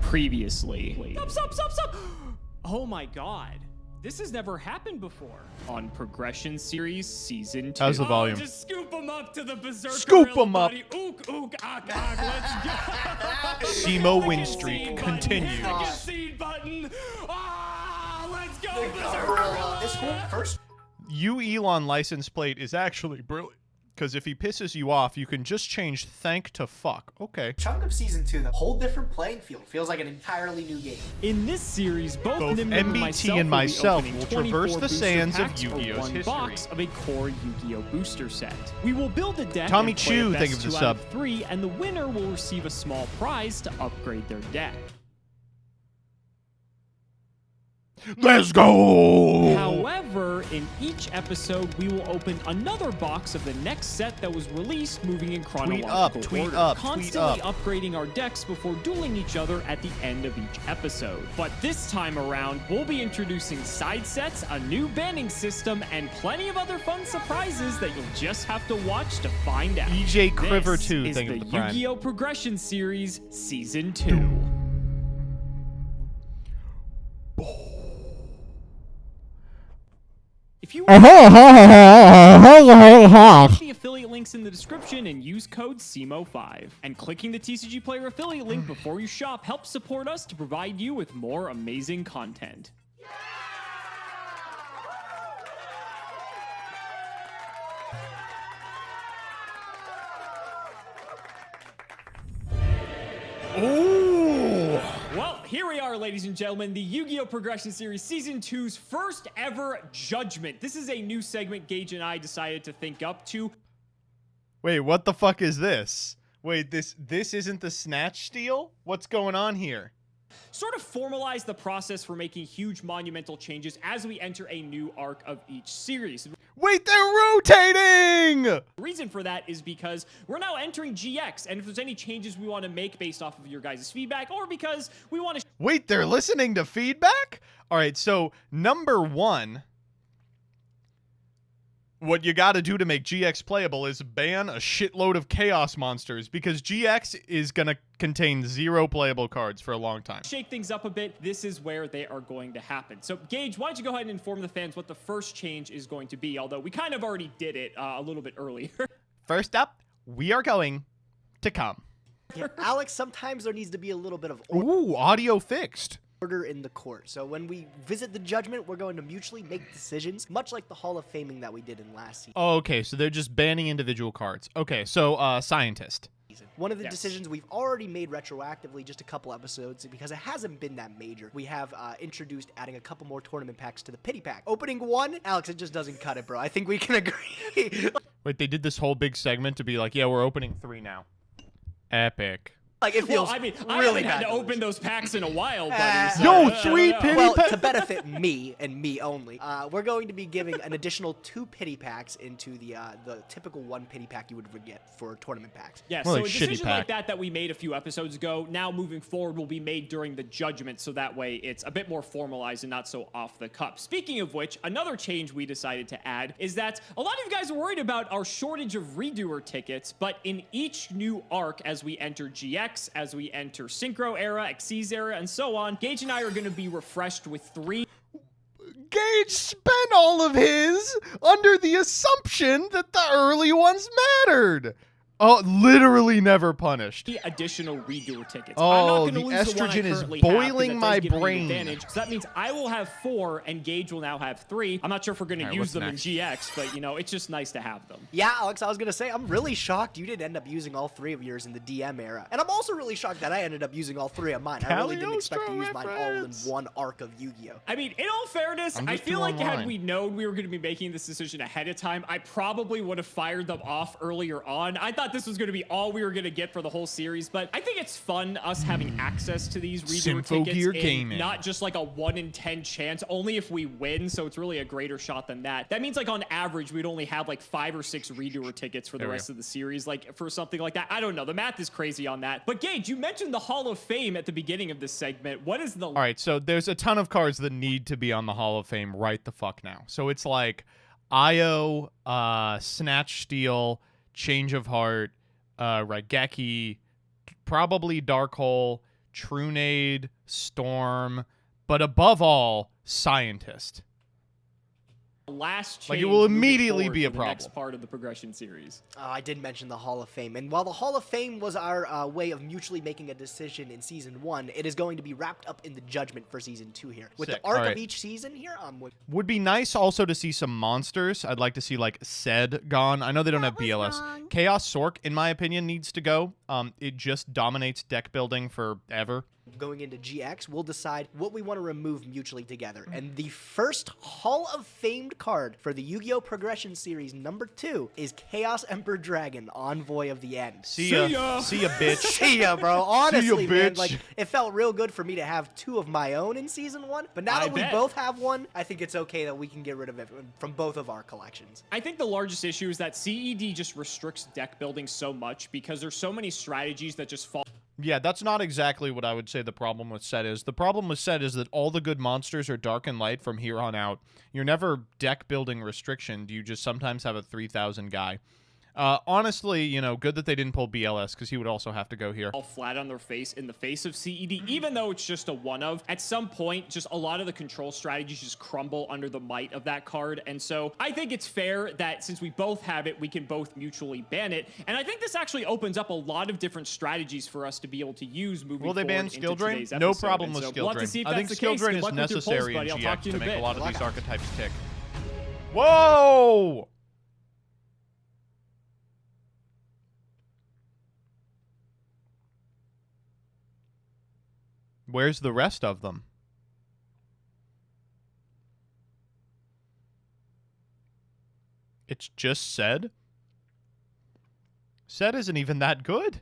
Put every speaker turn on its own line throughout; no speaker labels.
Previously.
Stop. Oh my god. This has never happened before.
On Progression Series Season 2.
How's the volume?
Just scoop them up to the berserker.
Scoop them up.
Ook, let's go.
Simo win streak continues.
Second seed button. Let's go.
This one first.
Elon license plate is actually brilliant. Because if he pisses you off, you can just change thank to fuck. Okay.
Chunk of season 2, the whole different playing field. Feels like an entirely new game.
In this series, both
MBT and myself will traverse the sands of Yu-Gi-Oh's history.
Box of a core Yu-Gi-Oh booster set. We will build a deck.
Tommy
and play
Chu,
a
think
best
of the
2 out
sub.
3, and the winner will receive a small prize to upgrade their deck.
Let's go!
However, in each episode, we will open another box of the next set that was released, moving in chronological order, constantly upgrading our decks before dueling each other at the end of each episode. But this time around, we'll be introducing side sets, a new banning system, and plenty of other fun surprises that you'll just have to watch to find out.
EJ Criver 2,
This
think
is
of the
the
prime.
Yu-Gi-Oh! Progression Series Season 2. If you want the affiliate links in the description and use code SEMO5. And clicking the TCG Player affiliate link before you shop helps support us to provide you with more amazing content.
Ooh!
Well, here we are, ladies and gentlemen, the Yu-Gi-Oh! Progression Series Season 2's first ever Judgment. This is a new segment Gage and I decided to think up to.
Wait, what the fuck is this? Wait, this isn't the Snatch steal? What's going on here?
Sort of formalize the process for making huge monumental changes as we enter a new arc of each series.
Wait, they're rotating!
The reason for that is because we're now entering GX, and if there's any changes we want to make based off of your guys' feedback, or because we want to...
Wait, they're listening to feedback? All right, so number one, what you got to do to make GX playable is ban a shitload of Chaos monsters, because GX is going to contain 0 playable cards for a long time.
Shake things up a bit. This is where they are going to happen. So, Gage, why don't you go ahead and inform the fans what the first change is going to be, although we kind of already did it a little bit earlier.
First up, we are going to come.
Yeah, Alex, sometimes there needs to be a little bit of
Ooh, audio fixed.
order in the court. So when we visit the judgment, we're going to mutually make decisions, much like the Hall of Faming that we did in last season.
Oh, okay, so they're just banning individual cards. Okay, so scientist.
One of the decisions we've already made retroactively just a couple episodes because it hasn't been that major. We have introduced adding a couple more tournament packs to the pity pack. Opening 1, Alex, it just doesn't cut it, bro. I think we can agree.
Wait, they did this whole big segment to be like, yeah, we're opening 3 now. Epic.
Like, it feels
I mean, I
really
haven't had to
bad
open those packs in a while, buddy. So,
Yo, 3 pity
Well,
packs.
to benefit me and me only, we're going to be giving an additional 2 pity packs into the typical 1 pity pack you would get for tournament packs.
Yeah,
More
so
like
a
shitty
decision
pack.
like that we made a few episodes ago, now moving forward will be made during the judgment, so that way it's a bit more formalized and not so off the cuff. Speaking of which, another change we decided to add is that a lot of you guys are worried about our shortage of redoer tickets, but in each new arc, as we enter GX, as we enter Synchro era, Xyz era, and so on, Gage and I are going to be refreshed with 3
Gage spent all of his under the assumption that the early ones mattered. Oh, literally never punished.
additional redoer tickets.
Oh,
I'm not
the
gonna lose the one I
estrogen is
currently have, 'cause
boiling
that does
my
give me an
brain.
advantage. So that means I will have 4, and Gage will now have 3. I'm not sure if we're going
All
to
right,
use
what's
them
next?
in GX, but, you know, it's just nice to have them.
Yeah, Alex, I was going to say, I'm really shocked you didn't end up using all 3 of yours in the DM era. And I'm also really shocked that I ended up using all 3 of mine. I really didn't expect to use mine all in
reference.
one arc of Yu-Gi-Oh!
I mean, in all fairness,
I'm
I
just
feel
too
like had
online.
we known we were going to be making this decision ahead of time, I probably would have fired them off earlier on. I thought this was going to be all we were going to get for the whole series, but I think it's fun us having access to these redoer
Sympho
tickets
Gear
and
Gaming.
not just like a 1 in 10 chance, only if we win, so it's really a greater shot than that. That means like on average, we'd only have like 5 or 6 redoer tickets for the
There we
rest
go.
of the series, like for something like that. I don't know. The math is crazy on that. But Gage, you mentioned the Hall of Fame at the beginning of this segment. What is the...
All right, so there's a ton of cards that need to be on the Hall of Fame right the fuck now. So it's like Io, Snatch Steal, Change of Heart, Raigeki, probably Dark Hole, Trunade, Storm, but above all, Scientist.
Last change
Like, it will
moving
immediately
forward
be a
for the
problem.
next part of the progression series.
I did mention the Hall of Fame, and while the Hall of Fame was our way of mutually making a decision in Season 1, it is going to be wrapped up in the Judgment for Season 2 here. With
Sick.
the arc
All right.
of each season here,
Would be nice also to see some monsters. I'd like to see, like, Sed gone. I know they don't have BLS. Chaos Sork, in my opinion, needs to go. It just dominates deck building forever.
going into GX, we'll decide what we want to remove mutually together. And the first Hall of Famed card for the Yu-Gi-Oh! Progression Series number 2 is Chaos Emperor Dragon, Envoy of the End.
See ya. See ya, bitch.
See ya, bro. Honestly, man,
bitch.
like, it felt real good for me to have 2 of my own in Season 1, but now that we both have one, I think it's okay that we can get rid of it from both of our collections.
I think the largest issue is that CED just restricts deck building so much because there's so many strategies that just fall.
Yeah, that's not exactly what I would say the problem with Set is. The problem with Set is that all the good monsters are dark and light from here on out. You're never deck building restrictioned. You just sometimes have a 3,000 guy. Honestly, you know, good that they didn't pull BLS because he would also have to go here.
All flat on their face in the face of CED, even though it's just a one of. At some point, just a lot of the control strategies just crumble under the might of that card. And so I think it's fair that since we both have it, we can both mutually ban it. And I think this actually opens up a lot of different strategies for us to be able to use moving forward.
Will they ban skill drain? No problem with skill drain. I think skill drain is necessary in GX to make a lot of these archetypes tick. Whoa! Where's the rest of them? It's just Sed? Sed isn't even that good.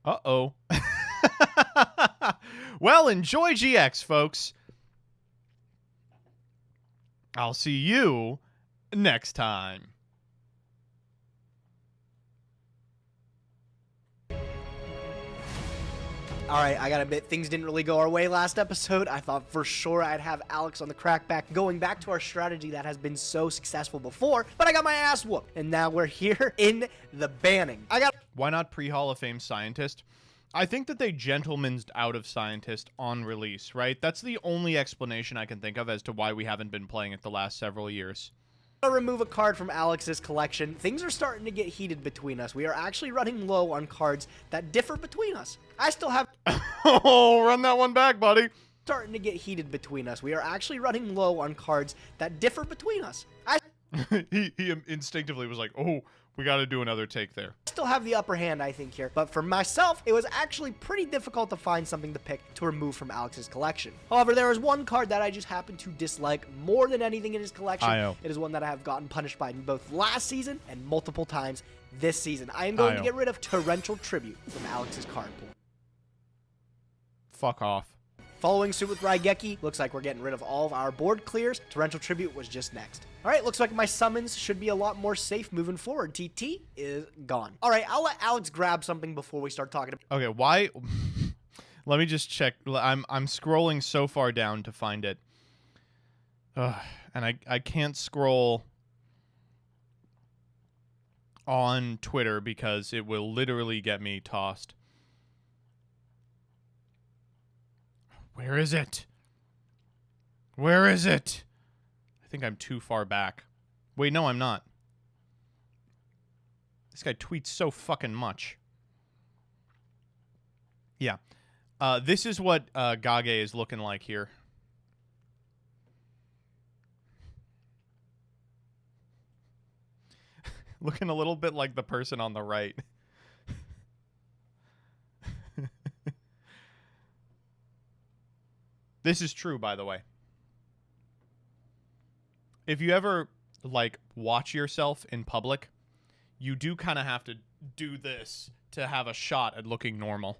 Uh-oh. Well, enjoy GX, folks. I'll see you next time.
All right, I gotta admit, things didn't really go our way last episode. I thought for sure I'd have Alex on the crackback, going back to our strategy that has been so successful before, but I got my ass whooped, and now we're here in the banning.
Why not pre-Hall of Fame Scientist? I think that they gentlemaned out of Scientist on release, right? That's the only explanation I can think of as to why we haven't been playing it the last several years.
Remove a card from Alex's collection. Things are starting to get heated between us. We are actually running low on cards that differ between us. I still have...
Oh, run that one back, buddy.
Starting to get heated between us. We are actually running low on cards that differ between us.
He instinctively was like, oh, we got to do another take there.
Still have the upper hand, I think, here. But for myself, it was actually pretty difficult to find something to pick to remove from Alex's collection. However, there is one card that I just happen to dislike more than anything in his collection. It is one that I have gotten punished by in both last season and multiple times this season. I am going to get rid of Torrential Tribute from Alex's card pool.
Fuck off.
Following suit with Raigeki, looks like we're getting rid of all of our board clears. Torrential Tribute was just next. All right, looks like my summons should be a lot more safe moving forward. TT is gone. All right, I'll let Alex grab something before we start talking about.
Okay, why? Let me just check. I'm scrolling so far down to find it. And I can't scroll on Twitter because it will literally get me tossed. Where is it? Where is it? I think I'm too far back. Wait, no, I'm not. This guy tweets so fucking much. Yeah. This is what Gage is looking like here. Looking a little bit like the person on the right. This is true, by the way. If you ever, like, watch yourself in public, you do kind of have to do this to have a shot at looking normal.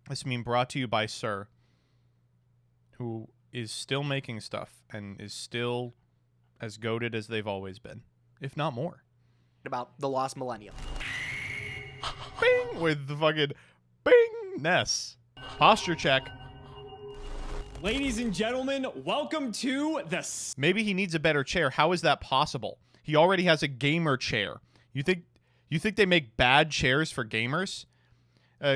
This meme brought to you by Sir, who is still making stuff and is still as goated as they've always been, if not more.
About the Lost Millennium.
Bing! With the fucking bing! Ness. Posture check.
Ladies and gentlemen, welcome to the...
Maybe he needs a better chair. How is that possible? He already has a gamer chair. You think they make bad chairs for gamers?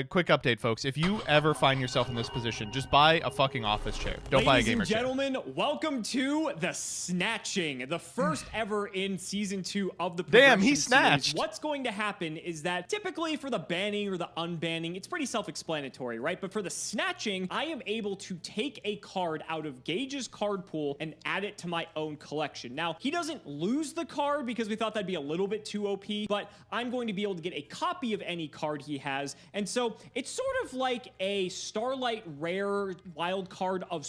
Quick update, folks. If you ever find yourself in this position, just buy a fucking office chair. Don't buy a gamer chair.
Ladies and gentlemen, welcome to the Snatching, the first ever in Season 2 of the Progression
Damn, he
series.
snatched.
What's going to happen is that typically for the banning or the unbanning, it's pretty self-explanatory, right? But for the Snatching, I am able to take a card out of Gage's card pool and add it to my own collection. Now, he doesn't lose the card because we thought that'd be a little bit too OP, but I'm going to be able to get a copy of any card he has, and so it's sort of like a Starlight Rare wild card of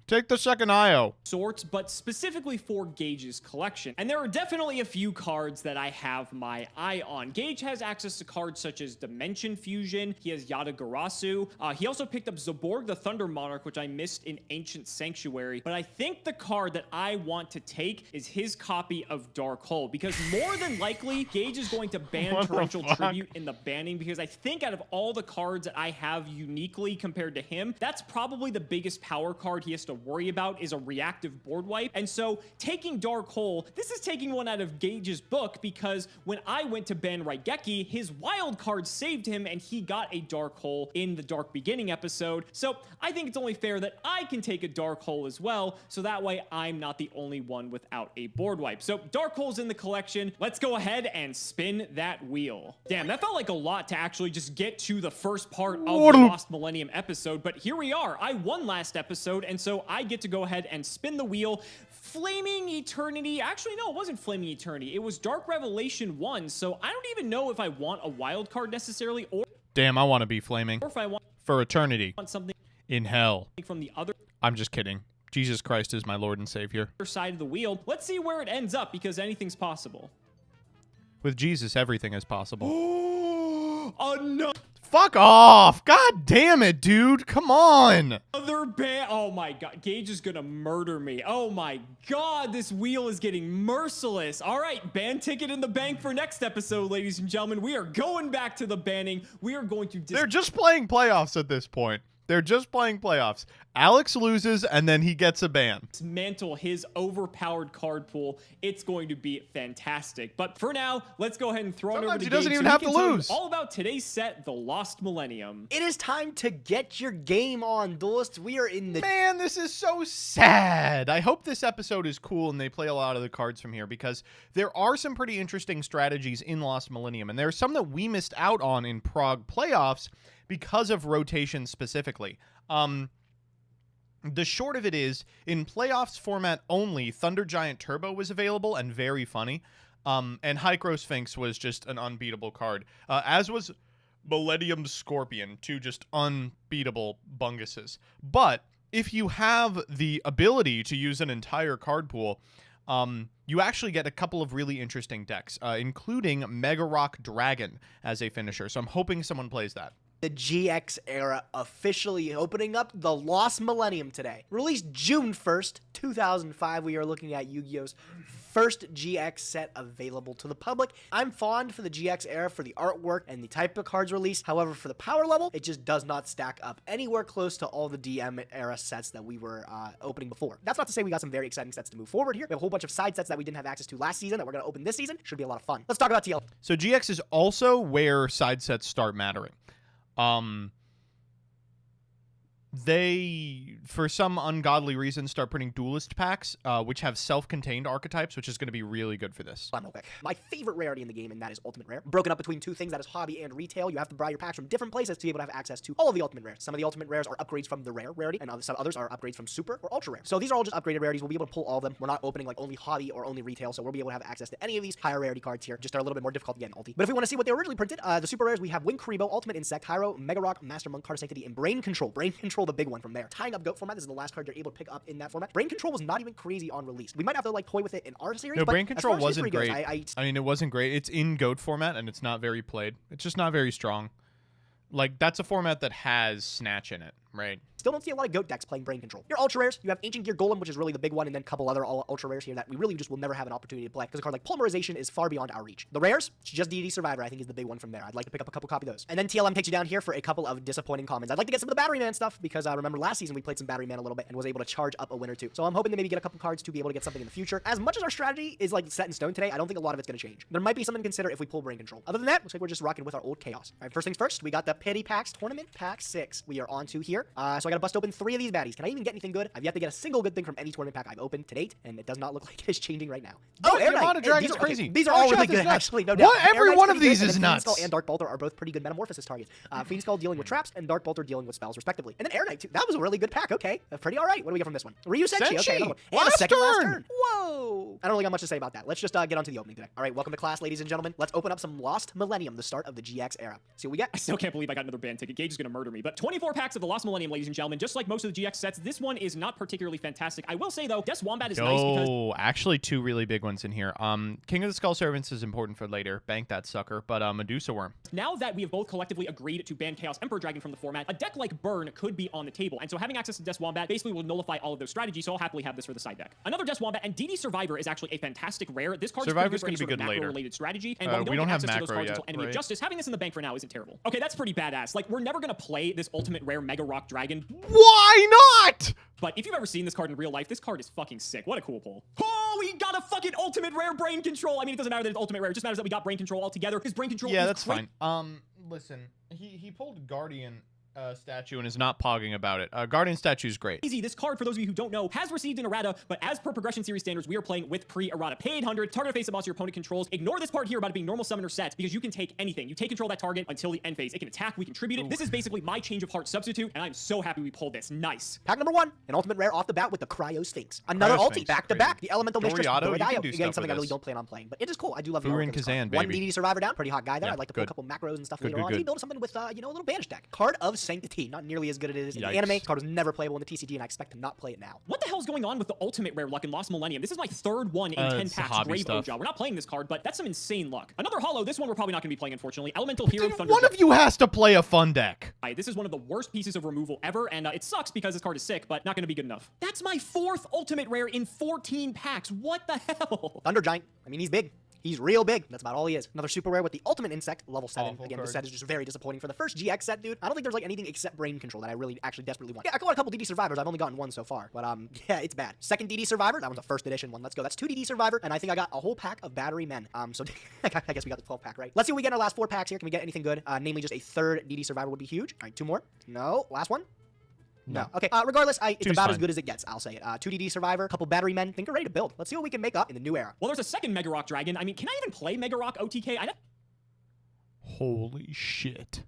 Take the second IO.
sorts, but specifically for Gage's collection. And there are definitely a few cards that I have my eye on. Gage has access to cards such as Dimension Fusion. He has Yatagarasu. He also picked up Zaborg the Thunder Monarch, which I missed in Ancient Sanctuary. But I think the card that I want to take is his copy of Dark Hole, because more than likely, Gage is going to ban
What the
Torrential
fuck?
Tribute in the banning, because I think out of all the cards that I have uniquely compared to him, that's probably the biggest power card he has to worry about is a reactive board wipe. And so taking Dark Hole, this is taking one out of Gage's book, because when I went to ban Raigeki, his wild card saved him and he got a Dark Hole in the Dark Beginning episode. So I think it's only fair that I can take a Dark Hole as well, so that way I'm not the only one without a board wipe. So Dark Hole's in the collection. Let's go ahead and spin that wheel. Damn, that felt like a lot to actually just get to the first part of the Lost Millennium episode, but here we are. I won last episode, and so I get to go ahead and spin the wheel. Flaming Eternity. Actually, no, it wasn't Flaming Eternity. It was Dark Revelation 1, so I don't even know if I want a wild card necessarily, or
Damn, I want to be flaming.
if I want
For eternity.
something
In hell.
from the other
I'm just kidding. Jesus Christ is my Lord and Savior.
side of the wheel. Let's see where it ends up, because anything's possible.
With Jesus, everything is possible.
Oh, no.
Fuck off! God damn it, dude! Come on!
Other ban. Oh my god. Gage is gonna murder me. Oh my god. This wheel is getting merciless. All right. Ban ticket in the bank for next episode, ladies and gentlemen. We are going back to the banning. We are going to
They're just playing playoffs at this point. They're just playing playoffs. Alex loses, and then he gets a ban.
dismantle his overpowered card pool. It's going to be fantastic. But for now, let's go ahead and throw it over
Sometimes
to
he doesn't
Gage
even
so he
have
can
to
tell you
lose.
all about today's set, The Lost Millennium.
It is time to get your game on, duelists. We are in the
Man, this is so sad. I hope this episode is cool and they play a lot of the cards from here, because there are some pretty interesting strategies in Lost Millennium, and there are some that we missed out on in Prague playoffs because of rotation specifically. The short of it is, in playoffs format only, Thunder Giant Turbo was available and very funny. And Hycro Sphinx was just an unbeatable card, as was Millennium Scorpion, two just unbeatable bunguses. But if you have the ability to use an entire card pool, you actually get a couple of really interesting decks, including Mega Rock Dragon as a finisher. So I'm hoping someone plays that.
The GX era officially opening up the Lost Millennium today. Released June 1st, 2005, we are looking at Yu-Gi-Oh's first GX set available to the public. I'm fond for the GX era for the artwork and the type of cards released. However, for the power level, it just does not stack up anywhere close to all the DM era sets that we were opening before. That's not to say we got some very exciting sets to move forward here. We have a whole bunch of side sets that we didn't have access to last season that we're going to open this season. Should be a lot of fun. Let's talk about TL.
So GX is also where side sets start mattering. They, for some ungodly reason, start printing duelist packs, which have self-contained archetypes, which is going to be really good for this.
Real quick. My favorite rarity in the game, and that is Ultimate Rare. Broken up between two things, that is hobby and retail. You have to buy your packs from different places to be able to have access to all of the Ultimate Rares. Some of the Ultimate Rares are upgrades from the rare rarity, and some others are upgrades from super or ultra rare. So these are all just upgraded rarities. We'll be able to pull all of them. We're not opening like only hobby or only retail, so we'll be able to have access to any of these higher rarity cards here. Just are a little bit more difficult to get in ulti. But if we want to see what they originally printed, the super rares, we have Wing Karibo, Ultimate Insect, Hyro, Mega Rock, Master Monk, Card of Sanctity, and Brain Control. Brain Control, the big one from there. Tying up Goat format, this is the last card you're able to pick up in that format. Brain Control was not even crazy on release. We might have to like toy with it in our series.
No,
but
Brain
as
Control
far as
wasn't
history
great.
goes,
I mean, it wasn't great. It's in GOAT format, and it's not very played. It's just not very strong. Like, that's a format that has Snatch in it, right?
Still don't see a lot of GOAT decks playing Brain Control. Your ultra rares, you have Ancient Gear Golem, which is really the big one, and then a couple other ultra rares here that we really just will never have an opportunity to play because a card like Polymerization is far beyond our reach. The rares, it's just DD Survivor, I think is the big one from there. I'd like to pick up a couple copy of those. And then TLM takes you down here for a couple of disappointing commons. I'd like to get some of the Battery Man stuff because I remember last season we played some Battery Man a little bit and was able to charge up a win or two. So I'm hoping to maybe get a couple cards to be able to get something in the future. As much as our strategy is like set in stone today, I don't think a lot of it's going to change. There might be something to consider if we pull Brain Control. Other than that, looks like we're just rocking with our old chaos. All right, first things first, we got the Pity Packs Tournament Pack 6. We are on to here. So I got to bust open 3 of these baddies. Can I even get anything good? I've yet to get a single good thing from any tournament pack I've opened to date, and it does not look like it is changing right now.
Oh,
Air
the amount of
Knight.
dragons
These are
crazy.
Okay, these are all really good, actually. No doubt.
What? Every
Air
one
Knight's
of
pretty
these
good,
is
and then
nuts.
Fiend Skull and Dark Bolter are both pretty good metamorphosis targets. Fiend Skull dealing with traps, and Dark Bolter dealing with spells, respectively. And then Air Knight, too. That was a really good pack. Okay, pretty all right. What do we get from this one? Ryu Senshi. Okay, another one. And
Last
a second last
turn.
turn. Whoa. I don't really got much to say about that. Let's just get on to the opening today. All right, welcome to class, ladies and gentlemen. Let's open up some Lost Millennium, the start of the GX era. See what we get.
I still can't believe I got another band ticket. Gage is going to murder me. But 24 packs of the Lost Millennium, ladies and gentlemen. Just like most of the GX sets, this one is not particularly fantastic. I will say, though, Des Wombat is nice because...
Oh, actually 2 really big ones in here. King of the Skull Servants is important for later. Bank that sucker. But Medusa Worm.
now that we have both collectively agreed to ban Chaos Emperor Dragon from the format, a deck like Burn could be on the table. And so having access to Des Wombat basically will nullify all of those strategies, so I'll happily have this for the side deck. Another Des Wombat, and DD Survivor is actually a fantastic rare. This card
Survivor's
is pretty
gonna
good
be
for any
good
sort of
later.
macro-related strategy, and while
We
we
don't
don't
have
get access to those
macro
cards
yet,
until Enemy
right?
of Justice, having this in the bank for now isn't terrible. Okay, that's pretty badass. Like, we're never gonna play this ultimate rare Mega Rock Dragon,
Why not?
but if you've ever seen this card in real life, this card is fucking sick. What a cool pull. Oh, we got a fucking ultimate rare Brain Control. I mean, it doesn't matter that it's ultimate rare. It just matters that we got Brain Control altogether. His Brain Control
Yeah,
is
that's
great.
fine. Listen, he pulled Guardian statue and is not pogging about it. Guardian statue is great.
Easy. This card, for those of you who don't know, has received an errata, but as per Progression Series standards, we are playing with pre-errata. Pay 800, target a face of monster your opponent controls. Ignore this part here about it being normal summoner set, because you can take anything. You take control of that target until the end phase. It can attack, we contribute it.
Ooh.
This is basically my change of heart substitute, and I'm so happy we pulled this. Nice.
Pack number 1, an ultimate rare off the bat with the Cryo Sphinx. Another
Cryo
ulti,
Sphinx,
back to
crazy.
back. The Elemental Mistress,
Doriado, you can
Doriado.
do
Again,
stuff
something
with
I really
this.
don't plan on playing, but it is cool. I do love the
Furin
artwork of this card.
Kazan,
One
baby.
DD Survivor down, pretty hot guy there.
Yeah,
I'd like to pull
good.
a couple macros and stuff
Good,
later
good,
on.
good.
Maybe build something with, a little bandage deck. Card of Sanctity, not nearly as good as it is in the
Yikes.
anime. Card was never playable in the TCG, and I expect to not play it now.
What the hell is going on with the ultimate rare luck in Lost Millennium? This is my third one in 10
it's
packs.
hobby
Grave
stuff.
Oja. We're not playing this card, but that's some insane luck. Another hollow. This one we're probably not going to be playing, unfortunately. Elemental Hero
Dude,
Thunder.
one of you has to play a fun deck.
This is one of the worst pieces of removal ever, and it sucks because this card is sick, but not going to be good enough. That's my 4th ultimate rare in 14 packs. What the hell?
Thunder Giant. I mean, he's big. He's real big. That's about all he is. Another super rare with the Ultimate Insect, level 7.
Awful
Again,
card.
this set is just very disappointing for the first GX set, dude. I don't think there's like anything except Brain Control that I really actually desperately want. Yeah, I got a couple DD Survivors. I've only gotten one so far, but yeah, it's bad. Second DD Survivor. That one's a first edition one. Let's go. That's 2 DD Survivor, and I think I got a whole pack of Battery Men. So I guess we got the 12 pack, right? Let's see what we get in our last 4 packs here. Can we get anything good? Namely, just a third DD Survivor would be huge. All right, 2 more. No, last one. No. Okay. Regardless, it's
Two's
about as
fine.
good as it gets. I'll say it. 2 DD Survivor, couple Battery Men. Think we're ready to build. Let's see what we can make up in the new era.
Well, there's a second Mega Rock Dragon. I mean, can I even play Mega Rock OTK? I don't
Holy shit.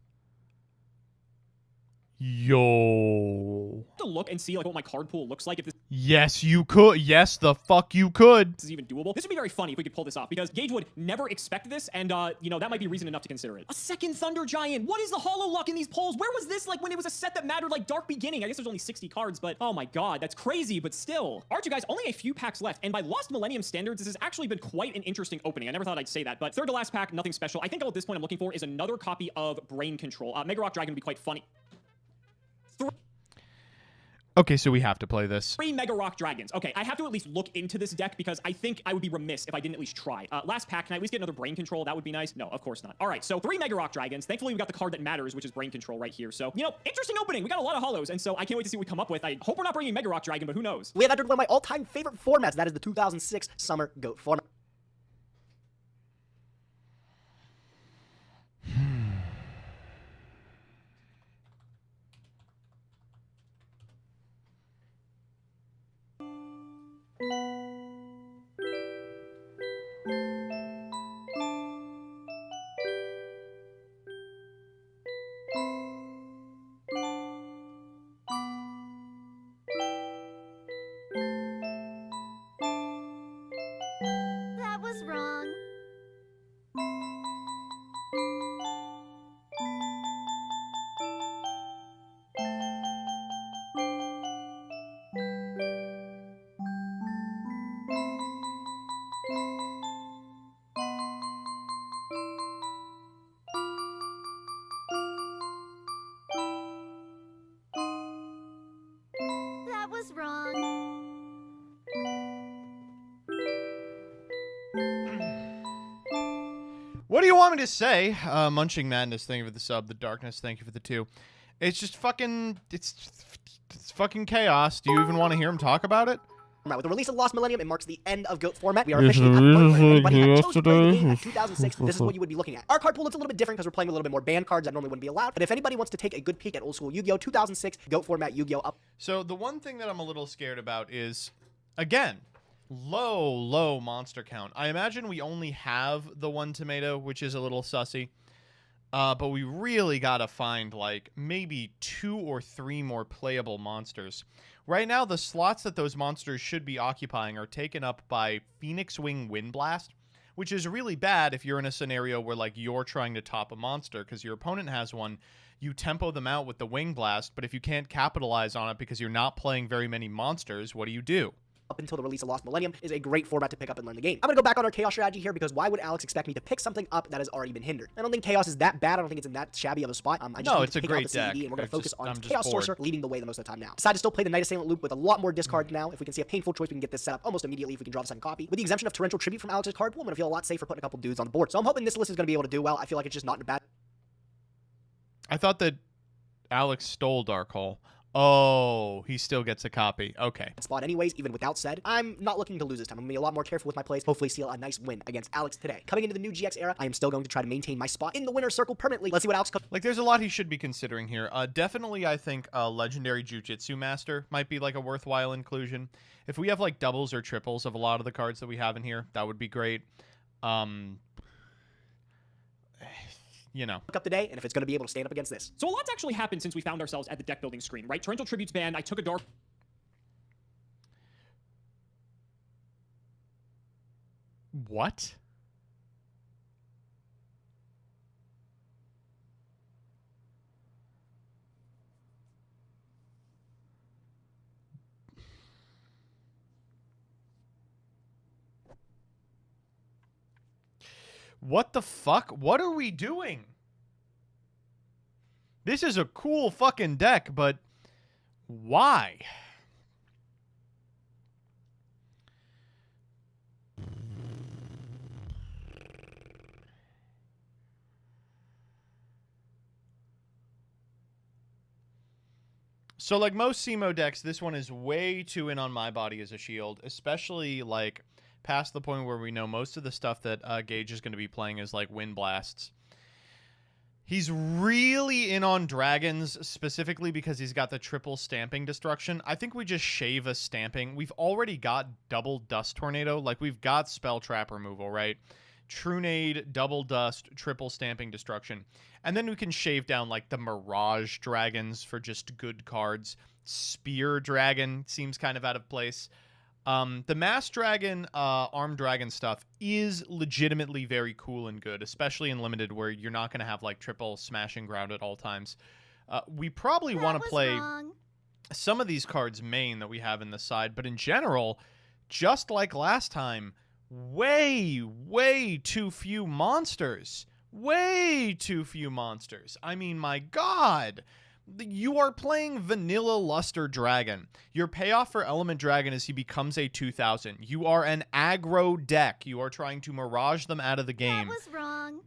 Yo.
have to look and see like what my card pool looks like if this
Yes, you could. Yes, the fuck you could.
is even doable. This would be very funny if we could pull this off, because Gage would never expect this, and you know, that might be reason enough to consider it. A second Thunder Giant. What is the hollow luck in these polls? Where was this like when it was a set that mattered like Dark Beginning? I guess there's only 60 cards, but oh my god, that's crazy, but still. Alright, you guys, only a few packs left, and by Lost Millennium standards, this has actually been quite an interesting opening. I never thought I'd say that, but third to last pack, nothing special. I think all at this point I'm looking for is another copy of Brain Control. Mega Rock Dragon would be quite funny.
Okay, so we have to play this.
3 Mega Rock Dragons. Okay, I have to at least look into this deck because I think I would be remiss if I didn't at least try. Last pack, can I at least get another Brain Control? That would be nice. No, of course not. All right, so 3 Mega Rock Dragons. Thankfully, we got the card that matters, which is Brain Control right here. So, you know, interesting opening. We got a lot of hollows, and so I can't wait to see what we come up with. I hope we're not bringing Mega Rock Dragon, but who knows?
We have entered one of my all-time favorite formats. That is the 2006 Summer GOAT format.
That was wrong.
What do you want me to say? Munching Madness, thank you for the sub. The Darkness, thank you for the 2. It's just fucking, it's fucking chaos. Do you even want to hear him talk about it?
With the release of Lost Millennium, it marks the end of GOAT format. We are officially at the point where anybody had chose to play the game in 2006. This is what you would be looking at. Our card pool looks a little bit different because we're playing a little bit more banned cards that normally wouldn't be allowed. But if anybody wants to take a good peek at old school Yu-Gi-Oh! 2006 GOAT format Yu-Gi-Oh! Up.
So the one thing that I'm a little scared about is, again, low monster count. I imagine we only have the 1 tomato, which is a little sussy. But we really gotta find, like, maybe 2 or 3 more playable monsters. Right now, the slots that those monsters should be occupying are taken up by Phoenix Wing Windblast, which is really bad if you're in a scenario where, like, you're trying to top a monster because your opponent has one. You tempo them out with the Wing Blast, but if you can't capitalize on it because you're not playing very many monsters, what do?
Up until the release of Lost Millennium is a great format to pick up and learn the game. I'm gonna go back on our Chaos strategy here because why would Alex expect me to pick something up that has already been hindered? I don't think Chaos is that bad. I don't think it's in that shabby of a spot. I just
No,
need
it's
to
a
pick
great
out the CED,
deck.
and we're gonna focus on
I'm just
Chaos
bored.
Sorcerer leading the way the most of the time now. Decide to still play the Night Assailant loop with a lot more discards now. If we can see a painful choice, we can get this set up almost immediately if we can draw the second copy. With the exemption of Torrential Tribute from Alex's card pool, I'm gonna feel a lot safer putting a couple dudes on the board. So I'm hoping this list is gonna be able to do well. I feel like it's just not in a bad
I thought that Alex stole Dark Hole. Oh, he still gets a copy. Okay.
spot anyways, even without said. I'm not looking to lose this time. I'm gonna be a lot more careful with my plays. Hopefully seal a nice win against Alex today. Coming into the new GX era, I am still going to try to maintain my spot in the winner's circle permanently. Let's see what Alex
Like, there's a lot he should be considering here. Definitely, I think Legendary Jujitsu Master might be, like, a worthwhile inclusion. If we have, like, doubles or triples of a lot of the cards that we have in here, that would be great. You know.
up today, and if it's going to be able to stand up against this.
So a lot's actually happened since we found ourselves at the deck building screen, right? Torrential Tribute's banned. I took a dark.
What? What the fuck? What are we doing? This is a cool fucking deck, but why? So, like most SEMO decks, this one is way too in on my body as a shield, especially, like, past the point where we know most of the stuff that Gage is going to be playing is, like, Wind Blasts. He's really in on Dragons, specifically because he's got the triple Stamping Destruction. I think we just shave a Stamping. We've already got double Dust Tornado. Like, we've got Spell Trap removal, right? Trunade, double Dust, triple Stamping Destruction. And then we can shave down, like, the Mirage Dragons for just good cards. Spear Dragon seems kind of out of place. The Mass Dragon, Armed Dragon stuff is legitimately very cool and good, especially in Limited where you're not going to have, like, triple Smashing Ground at all times. We probably want to play some of these cards main that we have in the side, but in general, just like last time, way too few monsters. Way too few monsters. I mean, my God. You are playing Vanilla Luster Dragon. Your payoff for Element Dragon is he becomes a 2000. You are an aggro deck. You are trying to mirage them out of the game.
That was wrong.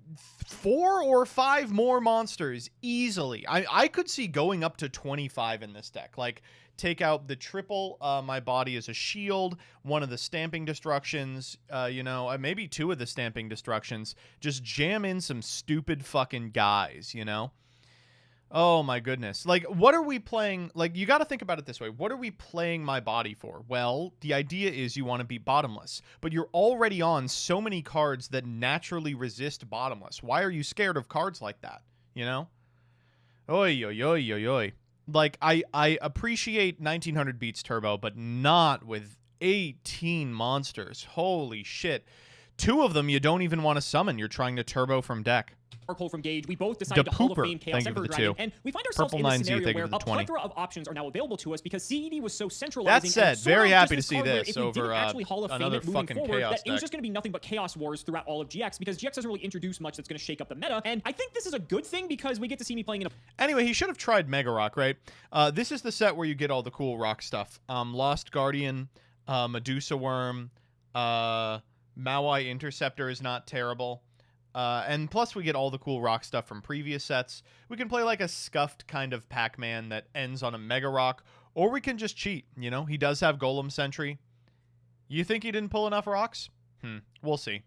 4 or 5 more monsters easily. I could see going up to 25 in this deck. Like, take out the triple my body as a shield, one of the Stamping Destructions, maybe 2 of the Stamping Destructions. Just jam in some stupid fucking guys, you know? Oh my goodness. Like, what are we playing? Like, you got to think about it this way. What are we playing my body for? Well, the idea is you want to be bottomless, but you're already on so many cards that naturally resist bottomless. Why are you scared of cards like that? You know? Oi, oi, oi, oi, oi. Like, I appreciate 1900 Beats Turbo, but not with 18 monsters. Holy shit. 2 of them you don't even want to summon. You're trying to turbo from deck.
Hole from Gage, we both decided to Hall of Fame Chaos
Thank you for
Emperor
the
Dragon,
2.
and we find ourselves
Purple
in a
9Z,
scenario
thank you
where
for the
a
20.
plethora of options are now available to us because CED was so centralizing.
That said,
and so
very
just
happy to
this
see
card where
this
if we
over
didn't actually Hall of Fame
another
it moving
fucking
forward,
Chaos
that it was
deck.
just going to be nothing but Chaos Wars throughout all of GX because GX doesn't really introduce much that's going to shake up the meta, and I think this is a good thing because we get to see me playing in a...
Anyway, he should have tried Mega Rock, right? This is the set where you get all the cool rock stuff. Lost Guardian, Medusa Worm, Maui Interceptor is not terrible. And plus we get all the cool rock stuff from previous sets. We can play like a scuffed kind of Pac-Man that ends on a Mega Rock, or we can just cheat, you know? He does have Golem Sentry. You think he didn't pull enough rocks? We'll see.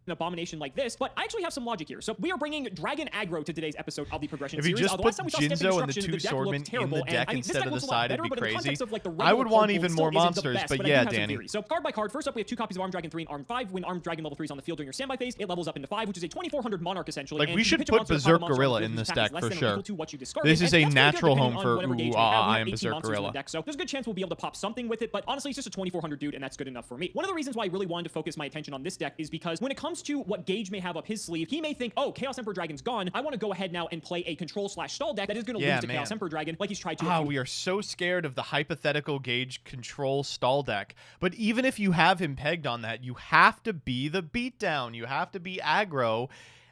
An abomination like this, but I actually have some logic here. So we are bringing Dragon Aggro to today's episode of the Progression
If you
series.
just
The
put
last time we saw Stamping
Jinzo and the
Destruction,
two
deck
swordmen
looked
in
terrible,
the
and,
deck
I mean, this
instead
deck
of the
looks a lot
side,
better,
it'd be
but in the
crazy.
context of, like, the
I would
regular
want
card
even
pool
more
still isn't the
monsters,
best,
but
I do
yeah,
have some
Danny.
theories. So card by card, first up we have 2 copies of Armed Dragon 3 and Armed 5. When Armed Dragon level 3 is on the field during your standby phase, it levels up into 5, which is a 2400 Monarch essentially.
Like,
and
we
you
should
pitch a
put
monster
Berserk
upon a monster
Gorilla
on the
in
field
this
whose
deck
path is
for
less than or
sure.
equal to what you discarded,
This is
and
a
that's pretty good
natural
depending
home
on
for
whatever gauge you
Ooh,
have. We have
I'm
18
Berserk
monsters in
Gorilla.
the deck, so there's a good chance we'll be able to pop something with it, but honestly it's just a 2400 dude, and that's good enough for me. One of the reasons why I really wanted to focus my attention on this deck is because when it comes to what Gage may have up his sleeve, he may think, oh, Chaos Emperor Dragon's gone, I want to go ahead now and play a control/stall deck that is going to lose to Chaos Emperor Dragon like he's tried to.
We are so scared of the hypothetical Gage control stall deck. But even if you have him pegged on that, you have to be the beatdown. You have to be aggro.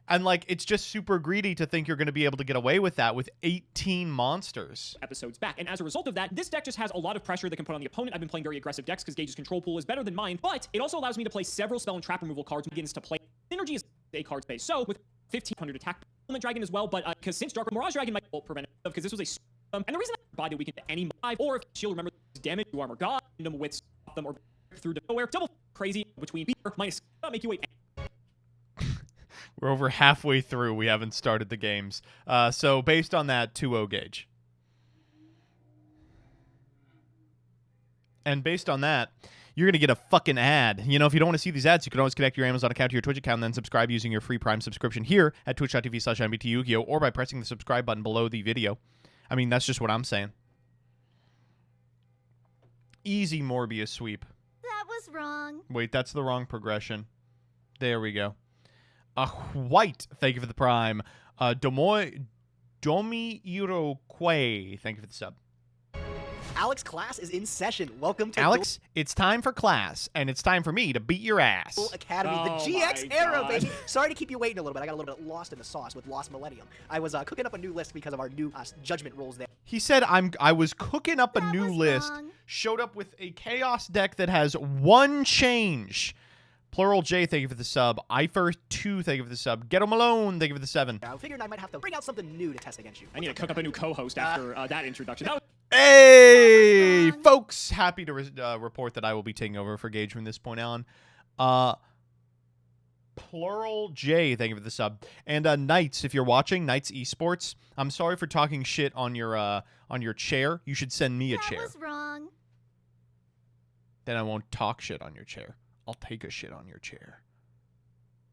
And, like, it's just super greedy to think you're going to be able to get away with that with 18 monsters.
Episodes back. And as a result of that, this deck just has a lot of pressure that can put on the opponent. I've been playing very aggressive decks because Gage's control pool is better than mine, but it also allows me to play several spell and trap removal cards and begins to play. Synergy is a card space. So with 1500 attack, Element Dragon as well, but because since Dark Mirage Dragon might prevent it, because this was a and the reason that body we can get any 5, or if she'll remember damage to Armor God, them with them or through to nowhere, double crazy between beer minus make you wait.
We're over halfway through. We haven't started the games. So based on that, 2-0 Gage. And based on that, you're going to get a fucking ad. You know, if you don't want to see these ads, you can always connect your Amazon account to your Twitch account and then subscribe using your free Prime subscription here at twitch.tv/MBT or by pressing the subscribe button below the video. I mean, that's just what I'm saying. Easy Morbius sweep.
That was wrong.
Wait, that's the wrong progression. There we go. White, thank you for the Prime. Domiiro Quay, thank you for the sub.
Alex, class is in session. Welcome to
Alex, it's time for class, and it's time for me to beat your ass.
Duel Academy, the
Oh
GX
my
era,
God.
baby. Sorry to keep you waiting a little bit. I got a little bit lost in the sauce with Lost Millennium. I was cooking up a new list because of our new judgment rules there.
He said I was cooking up a
That
new
was
list,
wrong.
showed up with a chaos deck that has 1 change. Plural J, thank you for the sub. Ifer2, thank you for the sub. Ghetto Malone, thank you for the 7.
I figured I might have to bring out something new to test against you.
I need to cook up a new co-host after that introduction. That was
Hey,
wrong.
folks! Happy to report that I will be taking over for Gage from this point on. Plural J, thank you for the sub. And Knights, if you're watching, Knights Esports, I'm sorry for talking shit on your chair. You should send me a
That
chair.
was wrong.
Then I won't talk shit on your chair. I'll take a shit on your chair.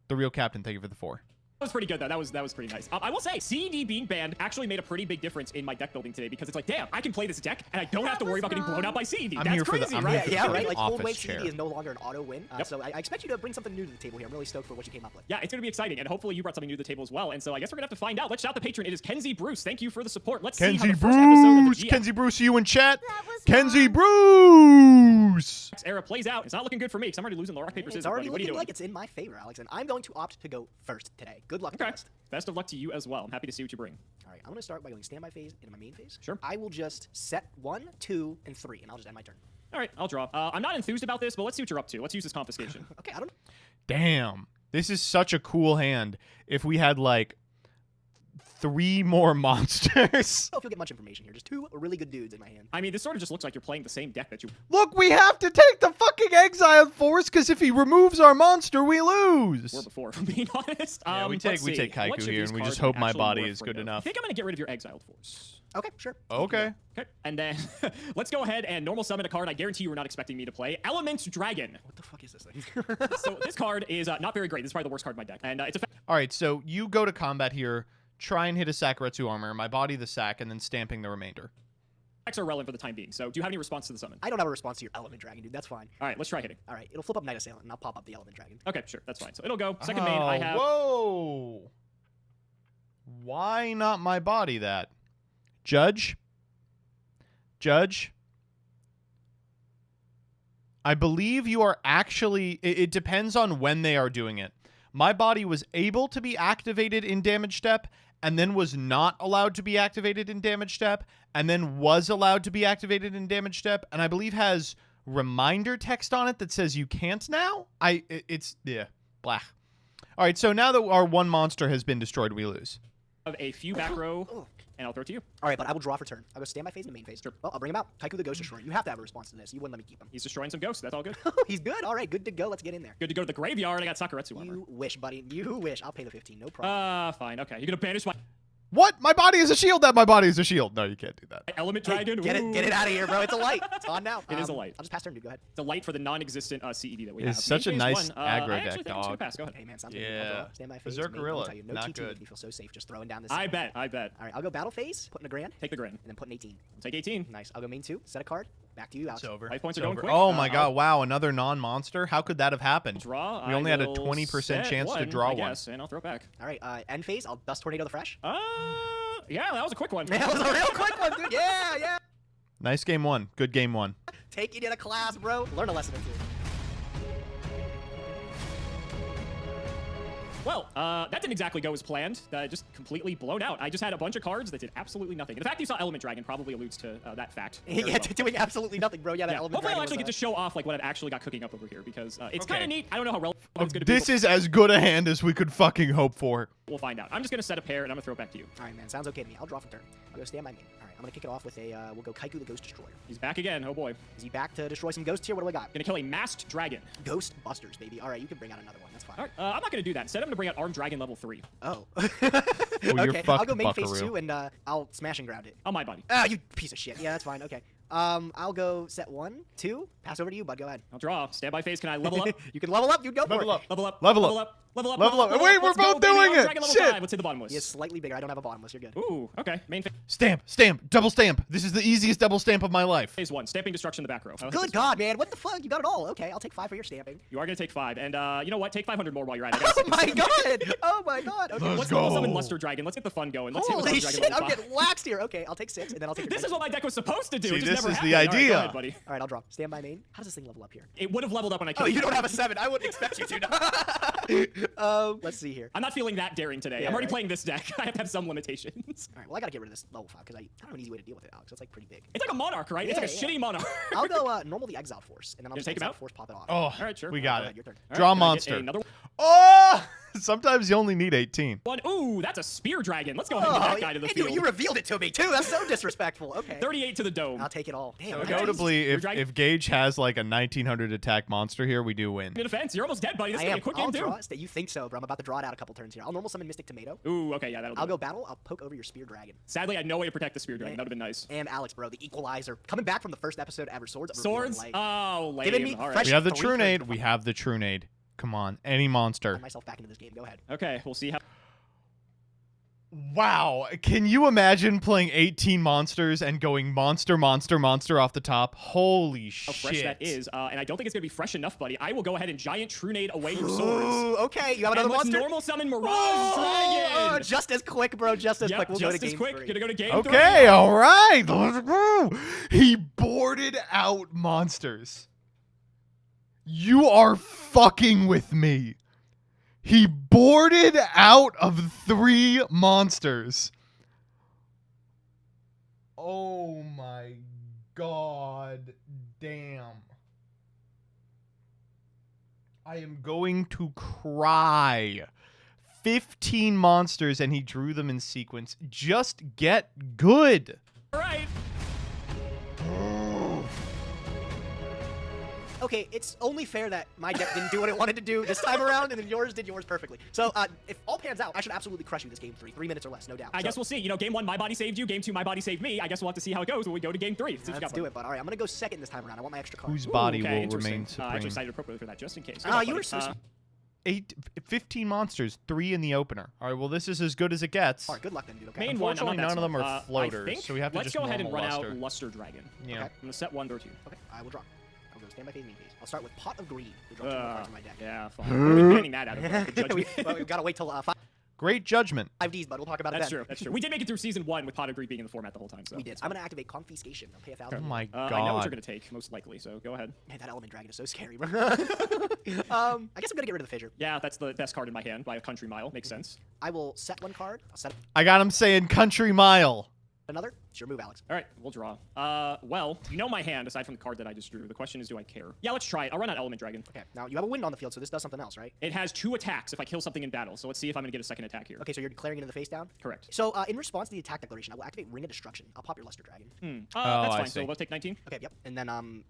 The Real Captain, thank you for the 4.
was pretty good though. That was pretty nice. I will say, CED being banned actually made a pretty big difference in my deck building today because it's like, damn, I can play this deck and I don't have to worry about getting blown out by CED.
I'm
That's
here for the-
crazy,
I'm
right?
here
Yeah,
for
right.
the
Like full
office
weight
chair.
CD is no longer an auto win.
Yep.
So I expect you to bring something new to the table here. I'm really stoked for what you came up with.
Yeah, it's gonna be exciting, and hopefully you brought something new to the table as well. And so I guess we're gonna have to find out. Let's shout the patron. It is Kenzie Bruce. Thank you for the support. Let's see how
Kenzie
the first episode of
Bruce!
the GX
Kenzie Bruce, you in chat?
That was
Kenzie
wrong.
Bruce!
era plays out. It's not looking good for me because I'm already losing the rock paper
It's
scissors.
already
Buddy. What are you
looking
doing?
like it's in my favor, Alex, and I'm going to opt to go first today. Good luck.
Okay.
Celeste.
Best of luck to you as well. I'm happy to see what you bring.
All right, I'm going to start by going standby phase into my main phase.
Sure.
I will just set 1, 2, and 3, and I'll just end my turn.
All right, I'll draw. I'm not enthused about this, but let's see what you're up to. Let's use this confiscation.
Okay, I don't know.
Damn. This is such a cool hand. If we had, like, 3 more monsters.
I don't know if you'll get much information here. Just 2 really good dudes in my hand.
I mean, this sort of just looks like you're playing the same deck that you.
Look, we have to take the fucking exiled force because if he removes our monster, we lose.
were before, if I'm being honest.
Yeah, we take
let's see.
Kaiku
What should
here,
these
and we
cards
just
be
hope my
actually
body
more
is
afraid
good
of?
enough.
I think I'm gonna get rid of your exiled force.
Okay, sure.
Okay.
Okay, and then let's go ahead and normal summon a card I guarantee you were not expecting me to play. Element Dragon.
What the fuck is this thing?
So this card is not very great. This is probably the worst card in my deck, and it's a.
All right, so you go to combat here, try and hit a Sakuretsu armor, my body the sack, and then stamping the remainder.
Effects are relevant for the time being. So do you have any response to the summon?
I don't have a response to your Element Dragon, dude. That's fine.
All right, let's try hitting.
All right, it'll flip up Night Assailant, and I'll pop up the Element Dragon.
Okay, sure, that's fine. So it'll go. Second main, I have.
Whoa! Why not my body that? Judge? Judge? I believe you are actually... It depends on when they are doing it. My body was able to be activated in damage step, and then was not allowed to be activated in damage step, and then was allowed to be activated in damage step, and I believe has reminder text on it that says you can't now? Yeah, blah. All right, so now that our one monster has been destroyed, we lose.
Of a few back row, and I'll throw it to you.
All right, but I will draw for turn. I'll go stand by phase and main phase. Sure. Well, I'll bring him out. Kaiku the Ghost Destroyer. You have to have a response to this. You wouldn't let me keep him.
He's destroying some ghosts. That's all good.
He's good. All right, good to go. Let's get in there.
Good to go to the graveyard. I got Sakuretsu armor.
You wish, buddy. You wish. I'll pay the 15. No problem.
Fine. Okay. You're gonna banish my
What? My body is a shield. That my body is a shield. No, you can't do that.
element
Hey,
dragon.
get it out of here, bro. It's a light. It's on now.
It is a light.
I'll just pass turn, dude. Go ahead.
It's a light for the non-existent CED that we
It's
have.
such a
Main phase
nice
one,
aggro
I
deck,
actually think I'm just gonna
dog.
pass. Go ahead.
Hey, man, sounds good.
Yeah.
I'll stand by phase.
Berserk
main. I'll
Gorilla.
tell you, no
Not
T2
good.
makes me feel so safe just throwing down this.
I bet. I bet.
All right, I'll go battle phase, putting a grand,
Take the grin.
and then putting 18.
Take 18.
Nice. I'll go main 2, set a card. Back to you, Alex.
It's over.
Life points are
It's
going
over.
quick.
Oh my god!
I'll
Wow, another non-monster. How could that have happened?
Draw.
We only
I
had a
will
20%
set
chance to
one,
draw
I
one.
guess, and I'll throw it back.
All right, end phase. I'll dust tornado the fresh.
Yeah, that was a quick one.
That was a real quick one, dude. Yeah, yeah.
Nice game one. Good game one.
Take it in a class, bro. Learn a lesson or two.
Well, that didn't exactly go as planned. Just completely blown out. I just had a bunch of cards that did absolutely nothing. And the fact you saw Element Dragon probably alludes to that fact. very
Yeah,
well.
doing absolutely nothing, bro. Yeah, that
Yeah.
element.
Hopefully, I'll
dragon
actually
was,
get to show off like what I've actually got cooking up over here because it's
Okay.
kind of neat. I don't know how relevant it's going to be.
This is as good a hand as we could fucking hope for.
We'll find out. I'm just going to set a pair and I'm going to throw it back to you.
All right, man. Sounds okay to me. I'll draw for turn. I'll go stand by main. All right, I'm gonna kick it off with a. We'll go Kaiku the Ghost Destroyer.
He's back again. Oh boy.
Is he back to destroy some ghosts here? What do we got?
Going to kill a masked dragon.
Ghost Busters, baby. All right, you can bring out another one. That's fine.
All right. I'm not going to do that. Instead, I'm going to bring out Armed Dragon level 3.
Oh.
you're
okay, I'll
fucked,
go main phase
buckaroo.
2 and I'll smash and ground it.
On my body.
Ah, you piece of shit. Yeah, that's fine. Okay. I'll go set 1, 2. Pass over to you, bud. Go ahead.
I'll draw. Standby phase. Can I level up?
You can level up. You go for
Level
it.
up.
Level up.
Level up.
Level up. Level up.
Level up. Wait, we're
Let's go,
both
baby.
doing
Armed
it.
Dragon level
Shit.
5. Let's hit the bottomless.
He is slightly bigger. I don't have a bottomless. You're good.
Ooh. Okay. Main
Stamp, stamp, double stamp. This is the easiest double stamp of my life.
phase 1. Stamping destruction in the back row.
Good God, man. What the fuck? You got it all. Okay, I'll take 5 for your stamping.
You are going to take 5. And you know what? Take 500 more while you're at it.
Oh my God. Oh my God. Okay.
Let's
Let's
go.
level summon Luster Dragon. Let's get the fun going. Let's hit with
Holy
Luster
shit.
Dragon
I'm
level 5.
getting waxed here. Okay, I'll take 6 and then I'll take.
This is what my deck was supposed to do.
See,
it just
this
never
is the
happened. All right,
idea.
go ahead, buddy.
All right, I'll draw. Stand by main. How does this thing level up here?
It would have leveled up when I
Oh,
killed
you don't have a 7. I wouldn't expect you to. Let's see here.
I'm not feeling that daring today.
Yeah,
I'm already
right.
playing this deck. I have to have some limitations.
All right, well, I gotta get rid of this level 5 because I don't have an easy way to deal with it, Alex. That's like pretty big.
It's like a Monarch, right?
Yeah,
it's like a
yeah.
shitty Monarch.
I'll go normal the Exile Force, and then I'll
Just
just
take him
Exile
out?
Force, pop it off.
Oh,
All right, sure.
we
Go
got
ahead,
it.
your turn.
All
Draw
right, can I get
monster.
Another
Oh! Sometimes you only need 18.
one. Ooh, that's a Spear Dragon. Let's go ahead and get that guy to the
hey,
field.
dude, you revealed it to me too. That's so disrespectful. Okay.
38 to the dome.
I'll take it all. Damn.
Okay.
okay.
Notably,
Your
if,
dragon-
if Gage has like a 1900 attack monster here, we do win.
In defense, you're almost dead, buddy. This
I
is gonna
am.
be a quick
I'll
game,
draw.
too.
You think so, bro? I'm about to draw it out a couple turns here. I'll normal summon Mystic Tomato.
Ooh, okay, yeah, that'll do
I'll
it.
go battle. I'll poke over your Spear Dragon.
Sadly, I had no way to protect the Spear Dragon. That would have been nice.
And Alex, bro, the Equalizer, coming back from the first episode ever. Swords. of
Swords?
Revealing Light.
Oh, lame.
Giving me
All right.
fresh-
We have the
3
True
turns
Nade.
to
We
fight.
have the True Nade. Come on, any monster.
Put myself back into this game. Go ahead.
Okay, we'll see how.
Wow, can you imagine playing 18 monsters and going monster, monster, monster off the top? Holy
How fresh
shit.
that is, and I don't think it's gonna be fresh enough, buddy. I will go ahead and Giant Trunade away your swords.
Ooh, okay. You have
And
another
let's
monster.
normal summon Mirage
Oh,
Dragon.
just as quick, bro. Just as
Yep,
quick. We'll go
just
to
as
game
quick.
3.
Gonna go to game 3.
Okay, all right. Let's go. He boarded out monsters. You are fucking with me. He boarded out of 3 monsters. Oh my god damn. I am going to cry. 15 monsters and he drew them in sequence. Just get good.
All right.
Okay, it's only fair that my deck didn't do what it wanted to do this time around, and then yours did yours perfectly. So, if all pans out, I should absolutely crush you this game 3. 3 minutes or less, no doubt.
I guess we'll see. You know, game 1, my body saved you. Game 2, my body saved me. I guess we'll have to see how it goes when we go to game 3.
Let's do it, but all right, I'm gonna go second this time around. I want my extra card.
Whose body
okay,
will
interesting.
remain
I
supreme?
actually decided appropriately for that, just in case.
Oh, you were so
15 monsters, 3 in the opener. All right, well, this is as good as it gets.
All right, good luck then, dude. Okay.
Main one, I'm
Unfortunately,
not that
none of them
smart.
are
I
floaters,
think
so we have to
let's
just
go ahead and
normal
run
Luster.
out Luster Dragon.
Yeah.
Okay.
I'm gonna set 1, throw 2.
Okay, I will draw. I'll go stand by phase, main phase. I'll start with Pot of Greed. We draw 2 more cards in my deck.
Yeah, fine. We're banning that out of the judgment.
We've got to wait till 5
Great judgment.
Ds, bud. We'll talk about it
That's
then.
true. That's true. We did make it through season 1 with Pot of Greed being in the format the whole time. So
We did. I'm gonna activate Confiscation. I'll pay 1,000.
Oh my god.
I know what you're gonna take, most likely. So go ahead.
Man, that Element Dragon is so scary, bro. I guess I'm gonna get rid of the Fissure.
Yeah, that's the best card in my hand by a country mile. Makes sense.
I will set 1 card. I'll set.
I got him saying country mile.
Another? It's your move, Alex.
All right, we'll draw. Well, you know my hand, aside from the card that I just drew. The question is, do I care? Yeah, let's try it. I'll run out Element Dragon.
Okay, now you have a wind on the field, so this does something else, right?
It has 2 attacks if I kill something in battle, so let's see if I'm going to get a second attack here.
Okay, so you're declaring it in the face down?
Correct.
So in response to the attack declaration, I will activate Ring of Destruction. I'll pop your Luster Dragon.
That's
I
fine.
see.
So let's take 19.
Okay, yep. And then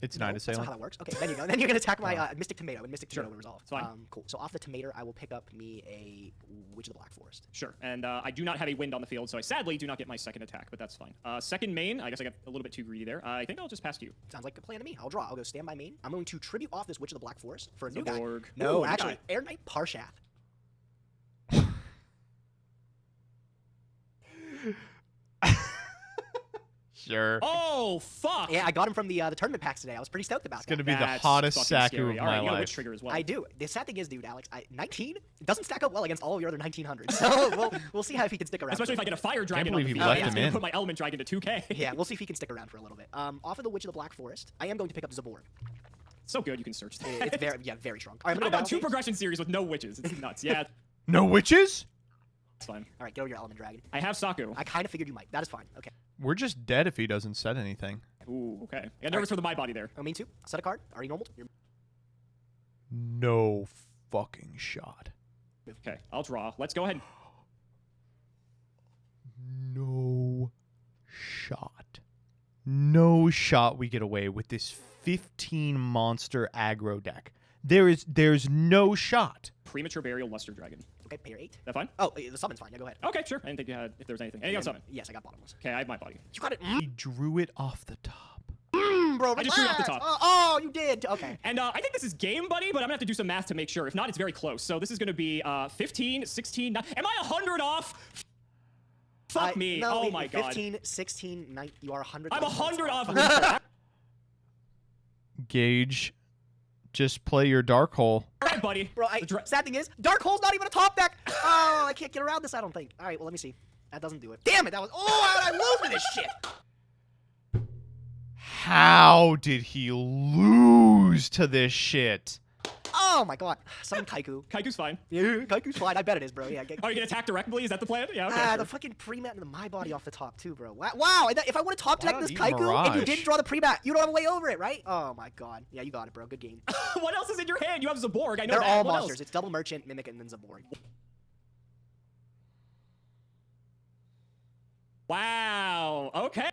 It's
no,
Night
that's not
Assailant.
how that works. Okay, then you go. Then you can attack my Mystic Tomato, and Mystic Tomato will resolve.
It's fine.
Cool. So off the tomato, I will pick up me a Witch of the Black Forest.
Sure. And I do not have a wind on the field, so I sadly do not get my second attack, but that's fine. Second main, I guess I got a little bit too greedy there. I think I'll just pass to you.
Sounds like a plan to me. I'll draw. I'll go stand by main. I'm going to tribute off this Witch of the Black Forest for a new guy.
Zaborg.
No,
Ooh,
actually,
guy.
Air Knight Parshath.
Sure.
Oh, fuck!
Yeah, I got him from the tournament packs today. I was pretty stoked about
It's
that.
gonna be the
That's
hottest
fucking
Saku
scary.
of
All right,
my
you got a
life.
witch trigger as well.
I do. The sad thing is, dude, Alex, 19 doesn't stack up well against all of your other 1900s. So we'll see how if he can stick around.
Especially if I get a fire dragon.
believe
on the
he
field.
left
Yeah,
him
it's gonna
in.
put my element dragon to 2k.
Yeah, we'll see if he can stick around for a little bit. Off of the Witch of the Black Forest, I am going to pick up Zaborg.
So good, you can search that.
It's very strong. All right, I'm
I'm
gonna
on
go
2
battle phase.
progression series with no witches. It's nuts. Yeah,
No witches?
it's fine.
All right, get over your Element Dragon.
I have Saku.
I kind of figured you might. That is fine. Okay.
We're just dead if he doesn't set anything.
Ooh, okay. I got nervous for the my body there.
Oh, me too. Set a card. Are you normal? You're...
No fucking shot.
Okay, I'll draw. Let's go ahead.
No shot. No shot we get away with this 15 monster aggro deck. There's no shot.
Premature Burial Luster Dragon.
Okay, pay your 8.
That fine?
Oh, the summon's fine. Yeah, go ahead.
Okay, sure. I didn't think you had if there was anything. Anything else summon?
Yes, I got bottomless.
Okay, I have my body.
You got it.
He drew it off the top.
Bro,
I just threw it off the
relax.
top.
Oh, you did. Okay.
And I think this is game, buddy, but I'm gonna have to do some math to make sure. If not, it's very close. So this is gonna be 15, 16, 9. Am I 100 off? Fuck me.
No,
oh
wait,
my god.
15, 16, 9. You are 100.
I'm 100 off.
Gage, just play your dark hole.
All right, buddy.
Bro, sad thing is, Dark Hole's not even a top deck. Oh, I can't get around this, I don't think. All right, well, let me see. That doesn't do it. Damn it, that was... Oh, how did I lose to this shit?
How did he lose to this shit?
Oh, my God. Summon Kaiku.
Kaiku's fine.
Yeah, Kaiku's fine. I bet it is, bro. Yeah.
Are you gonna attack directly? Is that the plan? Yeah, okay.
The
Sure.
fucking pre-mat and the my body off the top, too, bro. Wow. And if I would have top
Why
decked
not
this
eat
Kaiku and you
Mirage?
didn't draw the pre-mat, you don't have a way over it, right? Oh, my God. Yeah, you got it, bro. Good game.
What else is in your hand? You have Zaborg. I know
They're
that.
all
What
monsters.
else?
It's double Merchant, Mimic, and then Zaborg.
Wow. Okay.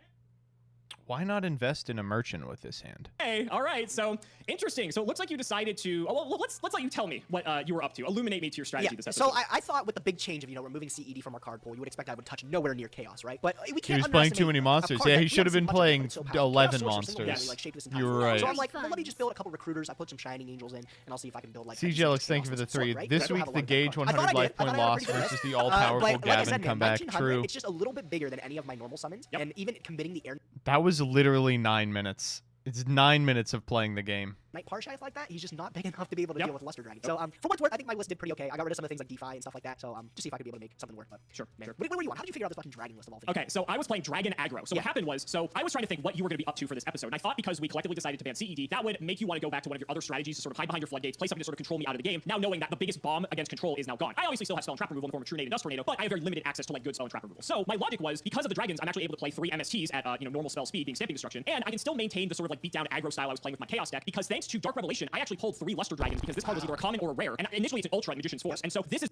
Why not invest in a merchant with this hand?
Hey, all right. So interesting. So it looks like you decided to. Oh, well, let's let you tell me what you were up to. Illuminate me to your strategy this episode.
So I thought with the big change of removing CED from our card pool, you would expect I would touch nowhere near chaos, right? But we can't.
He was playing too
underestimate
many
a
monsters.
card
Yeah,
that
he
we
should have
haven't
been
seen much of,
playing
but it's so powerful.
11
Chaos Sorcerer single-handedly,
monsters.
like, shaped this
You were
entire
right.
So I'm like,
Fun.
well, let me just build a couple recruiters. I put some Shining Angels in, and I'll see if I can build like.
CJ Alex, thank you for the 3.
Right?
This
I don't
week,
have a
the
lot of
Gage
cards. I thought
100
I did.
life
I thought
point
I had a
loss
pretty good
versus
list.
the all-powerful
But like I
Gavin
said, man,
comeback.
1900,
True.
It's just a little bit bigger than any of my normal summons,
Yep.
and even committing the Air
That was literally 9 minutes. It's 9 minutes of playing the game.
Knight Parshath like that, he's just not big enough to be able to
Yep.
deal with Luster Dragon. So for what's worth, I think my list did pretty okay. I got rid of some of the things like DeFi and stuff like that. So just see if I could be able to make something work. But
Sure,
man,
sure.
What were you on? How did you figure out this fucking dragon list of all things?
Okay, so I was playing Dragon Aggro. So what happened was, I was trying to think what you were going to be up to for this episode. And I thought because we collectively decided to ban CED, that would make you want to go back to one of your other strategies to sort of hide behind your floodgates, play something to sort of control me out of the game. Now knowing that the biggest bomb against control is now gone. I obviously still have spell and trap removal in the form of True Nade and Dust Tornado, but I have very limited access to like good spell and trap removal. So my logic was, because of the dragons, I'm actually able to play 3 MSTs at normal spell speed, being Stamping Destruction, and I can still maintain the sort of like beatdown aggro style I was playing with my Chaos deck, because thanks to Dark Revelation, I actually pulled 3 Luster Dragons because this card was either a common or a rare, and initially it's an Ultra in Magician's Force, and so this is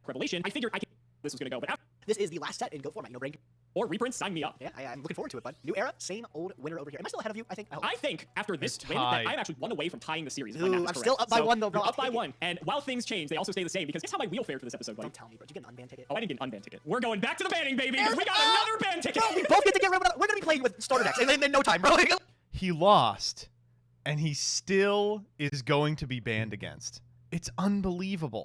Revelation. I figured this was gonna go, but after,
This is the last set in Go format. No brain.
or reprints, sign me up.
Yeah, I'm looking forward to it, bud. New era, same old winner over here. Am I still ahead of you? I think.
I think after this
It's
win, that
tied.
I'm actually 1 away from tying the series. If my
Ooh,
math is
I'm
correct.
still up by
So
1 though, bro.
you're up
I'll
by
take it.
1, and while things change, they also stay the same, because guess how my wheel fared for this episode, buddy?
Don't tell me, bro. Did you get an unbanned ticket?
Oh, I didn't get an unbanned ticket. We're going back to the banning, baby, because we got another ban ticket.
Bro, we both get to get rid of. We're gonna be playing with starter decks in no time, bro.
He lost, and he still is going to be banned against. It's unbelievable.